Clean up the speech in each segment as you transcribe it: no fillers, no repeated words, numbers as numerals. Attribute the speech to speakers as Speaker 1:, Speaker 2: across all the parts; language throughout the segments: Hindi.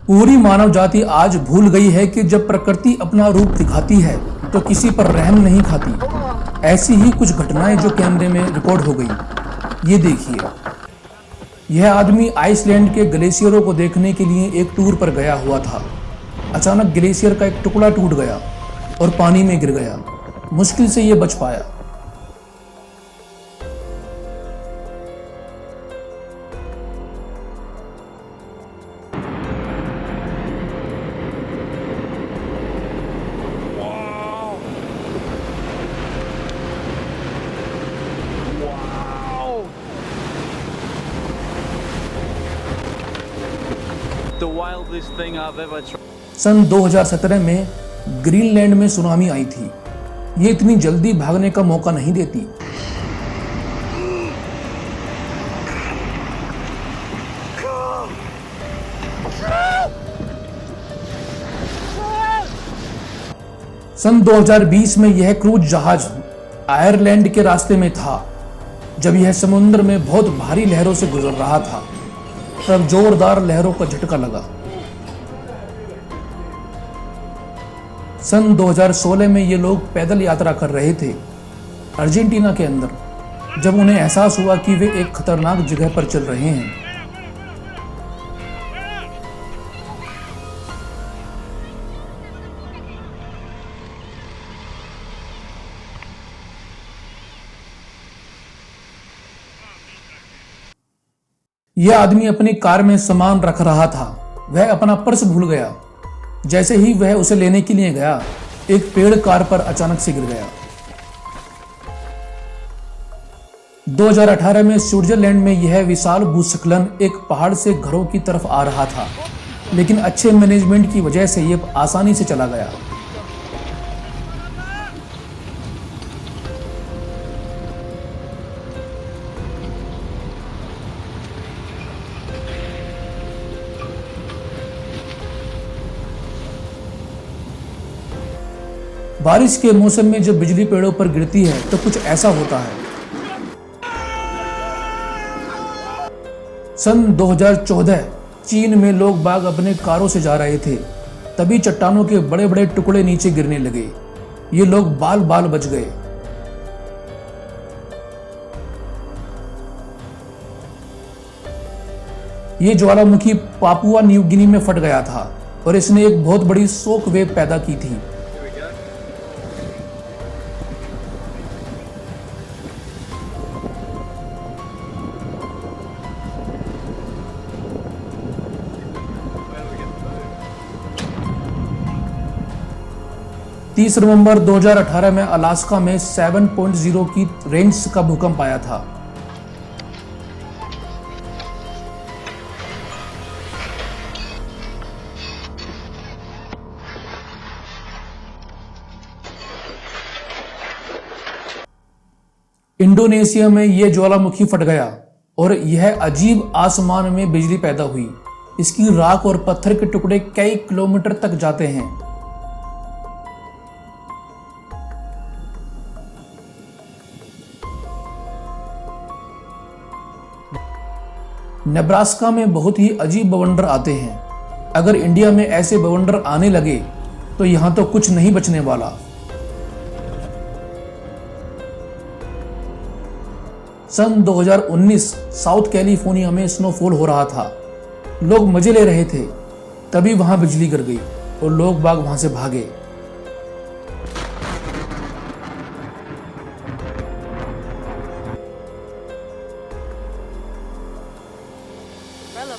Speaker 1: पूरी मानव जाति आज भूल गई है कि जब प्रकृति अपना रूप दिखाती है तो किसी पर रहम नहीं खाती। ऐसी ही कुछ घटनाएं जो कैमरे में रिकॉर्ड हो गई। ये देखिए, यह आदमी आइसलैंड के ग्लेशियरों को देखने के लिए एक टूर पर गया हुआ था। अचानक ग्लेशियर का एक टुकड़ा टूट गया और पानी में गिर गया। मुश्किल से यह बच पाया।
Speaker 2: The wildest thing I've ever tried.
Speaker 1: सन 2017 में ग्रीनलैंड में सुनामी आई थी। ये इतनी जल्दी भागने का मौका नहीं देती। सन 2020 में यह क्रूज जहाज आयरलैंड के रास्ते में था। जब यह समुद्र में बहुत भारी लहरों से गुजर रहा था, तब जोरदार लहरों का झटका लगा। सन 2016 में ये लोग पैदल यात्रा कर रहे थे अर्जेंटीना के अंदर, जब उन्हें एहसास हुआ कि वे एक खतरनाक जगह पर चल रहे हैं। यह आदमी अपनी कार में सामान रख रहा था। वह अपना पर्स भूल गया। जैसे ही वह उसे लेने के लिए गया, एक पेड़ कार पर अचानक से गिर गया। 2018 में स्विट्जरलैंड में यह विशाल भूस्खलन एक पहाड़ से घरों की तरफ आ रहा था, लेकिन अच्छे मैनेजमेंट की वजह से यह आसानी से चला गया। बारिश के मौसम में जब बिजली पेड़ों पर गिरती है तो कुछ ऐसा होता है। सन 2014 चीन में लोग बाग अपने कारों से जा रहे थे, तभी चट्टानों के बड़े बड़े टुकड़े नीचे गिरने लगे। ये लोग बाल बाल बच गए। ये ज्वालामुखी पापुआ न्यू गिनी में फट गया था और इसने एक बहुत बड़ी शॉक वेव पैदा की थी। 30 नवंबर 2018 में अलास्का में 7.0 की रेंज का भूकंप आया था। इंडोनेशिया में यह ज्वालामुखी फट गया और यह अजीब आसमान में बिजली पैदा हुई। इसकी राख और पत्थर के टुकड़े कई किलोमीटर तक जाते हैं। नेब्रास्का में बहुत ही अजीब बवंडर आते हैं। अगर इंडिया में ऐसे बवंडर आने लगे तो यहां तो कुछ नहीं बचने वाला। सन 2019 साउथ कैलिफोर्निया में स्नोफॉल हो रहा था। लोग मजे ले रहे थे, तभी वहां बिजली गिर गई और लोग बाग वहां से भागे।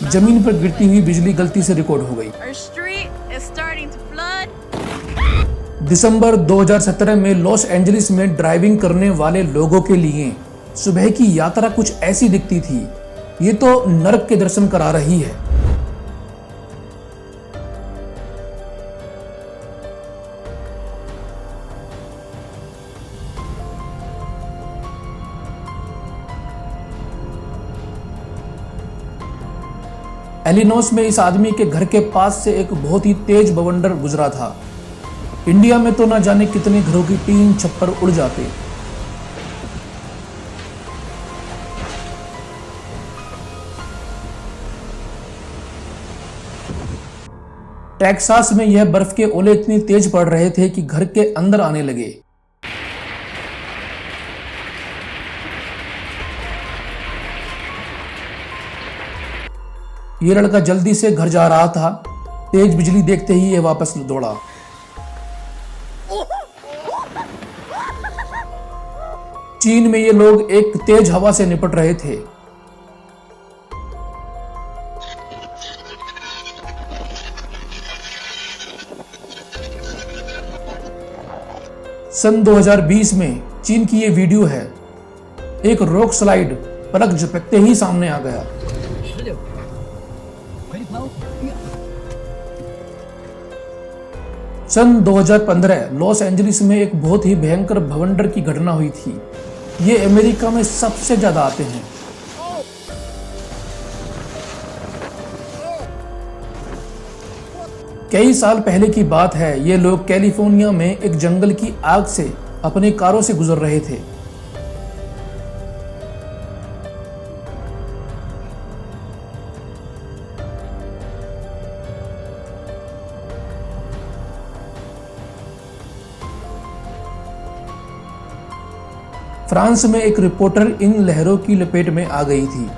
Speaker 1: जमीन पर गिरती हुई बिजली गलती से रिकॉर्ड हो गई। दिसंबर 2017 में लॉस एंजलिस में ड्राइविंग करने वाले लोगों के लिए सुबह की यात्रा कुछ ऐसी दिखती थी। ये तो नरक के दर्शन करा रही है। एलिनोस में इस आदमी के घर के पास से एक बहुत ही तेज बवंडर गुजरा था। इंडिया में तो ना जाने कितने घरों की टीन छप्पर उड़ जाते। टेक्सास में यह बर्फ के ओले इतनी तेज पड़ रहे थे कि घर के अंदर आने लगे। ये लड़का जल्दी से घर जा रहा था। तेज बिजली देखते ही ये वापस दौड़ा। चीन में ये लोग एक तेज हवा से निपट रहे थे। सन 2020 में चीन की ये वीडियो है। एक रॉक स्लाइड पलक झपकते ही सामने आ गया। सन 2015 लॉस एंजलिस में एक बहुत ही भयंकर भवंडर की घटना हुई थी। ये अमेरिका में सबसे ज्यादा आते हैं। कई साल पहले की बात है। ये लोग कैलिफोर्निया में एक जंगल की आग से अपनी कारों से गुजर रहे थे। फ्रांस में एक रिपोर्टर इन लहरों की लपेट में आ गई थी।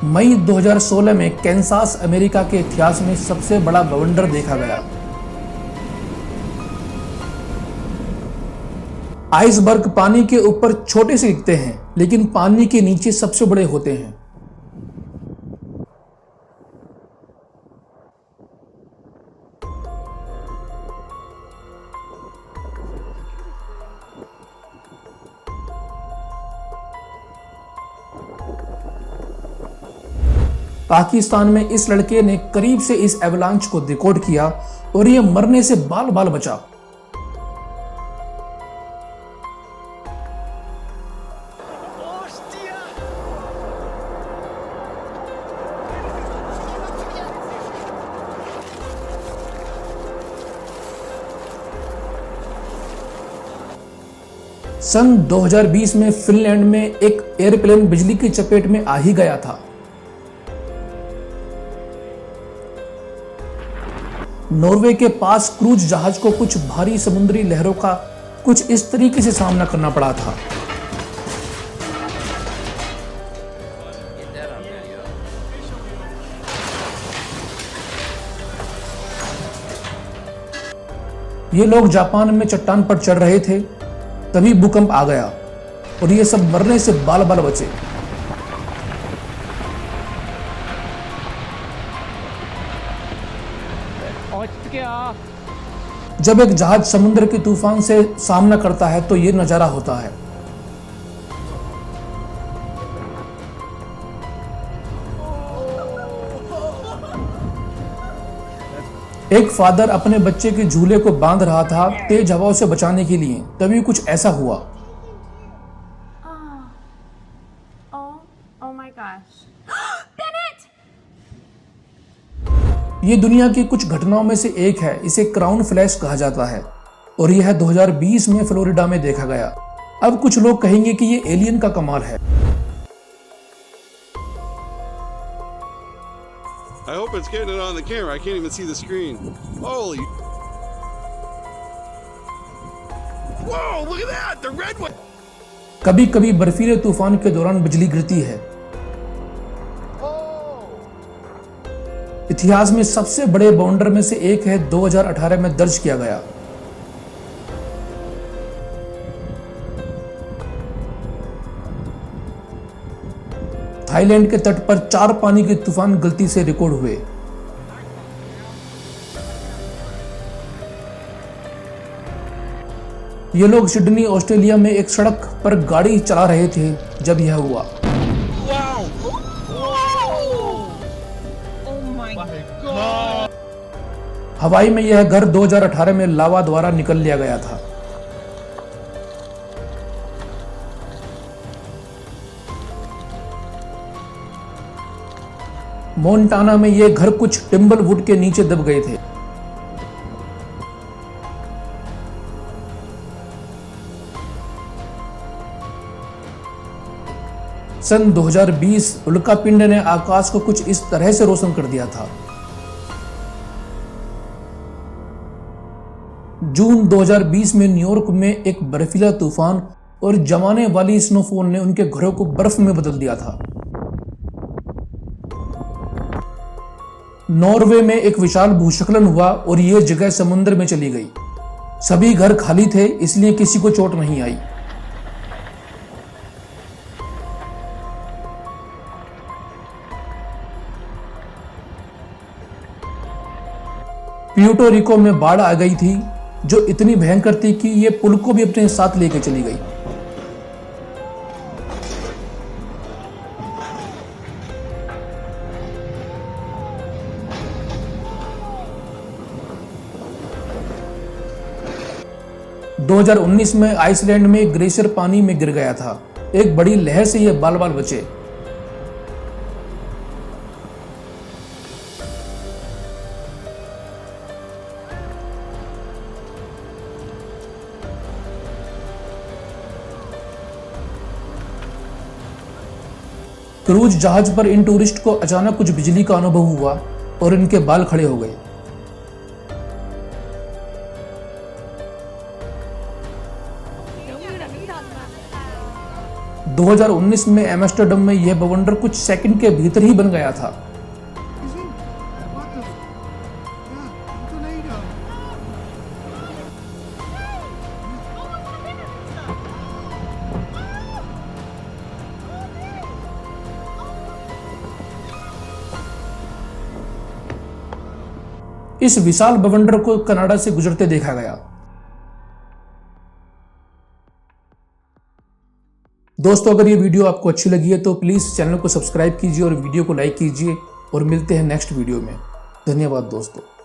Speaker 1: मई 2016 में कैंसास अमेरिका के इतिहास में सबसे बड़ा बवंडर देखा गया। आइसबर्ग पानी के ऊपर छोटे से दिखते हैं, लेकिन पानी के नीचे सबसे बड़े होते हैं। पाकिस्तान में इस लड़के ने करीब से इस एवलांच को रिकॉर्ड किया और यह मरने से बाल बाल बचा। सन 2020 में फिनलैंड में एक एयरप्लेन बिजली की चपेट में आ ही गया था। नॉर्वे के पास क्रूज जहाज को कुछ भारी समुद्री लहरों का कुछ इस तरीके से सामना करना पड़ा था। ये लोग जापान में चट्टान पर चढ़ रहे थे, तभी भूकंप आ गया और ये सब मरने से बाल बाल बचे। जब एक जहाज समुद्र के तूफान से सामना करता है तो ये नजारा होता है। एक फादर अपने बच्चे के झूले को बांध रहा था तेज हवाओं से बचाने के लिए, तभी कुछ ऐसा हुआ।
Speaker 3: Oh my gosh.
Speaker 1: ये दुनिया की कुछ घटनाओं में से एक है। इसे क्राउन फ्लैश कहा जाता है और यह 2020 में फ्लोरिडा में देखा गया। अब कुछ लोग कहेंगे कि ये एलियन का कमाल है।
Speaker 4: I hope it's getting it on the camera. I can't even see the screen. Holy. Whoa, look at that. The red one.
Speaker 1: कभी कभी बर्फीले तूफान के दौरान बिजली गिरती है। इतिहास में सबसे बड़े बाउंडर में से एक है, 2018 में दर्ज किया गया। थाईलैंड के तट पर 4 पानी के तूफान गलती से रिकॉर्ड हुए। ये लोग सिडनी ऑस्ट्रेलिया में एक सड़क पर गाड़ी चला रहे थे जब यह हुआ। हवाई में यह घर 2018 में लावा द्वारा निकल लिया गया था। मोन्टाना में यह घर कुछ टिम्बलवुड के नीचे दब गए थे। सन 2020 उल्कापिंड ने आकाश को कुछ इस तरह से रोशन कर दिया था। जून 2020 में न्यूयॉर्क में एक बर्फीला तूफान और जमाने वाली स्नोफॉल ने उनके घरों को बर्फ में बदल दिया था। नॉर्वे में एक विशाल भूस्खलन हुआ और यह जगह समुद्र में चली गई। सभी घर खाली थे, इसलिए किसी को चोट नहीं आई। प्यूर्टो रिको में बाढ़ आ गई थी, जो इतनी भयंकर थी कि यह पुल को भी अपने साथ लेकर चली गई। – 2019 में आइसलैंड में ग्लेशियर पानी में गिर गया था। एक बड़ी लहर से यह बाल बाल बचे। क्रूज जहाज पर इन टूरिस्ट को अचानक कुछ बिजली का अनुभव हुआ और इनके बाल खड़े हो गए। – 2019 में एम्स्टर्डम में यह बवंडर कुछ सेकंड के भीतर ही बन गया था। इस विशाल बवंडर को कनाडा से गुजरते देखा गया। दोस्तों, अगर ये वीडियो आपको अच्छी लगी है तो प्लीज चैनल को सब्सक्राइब कीजिए और वीडियो को लाइक कीजिए और मिलते हैं नेक्स्ट वीडियो में। धन्यवाद दोस्तों।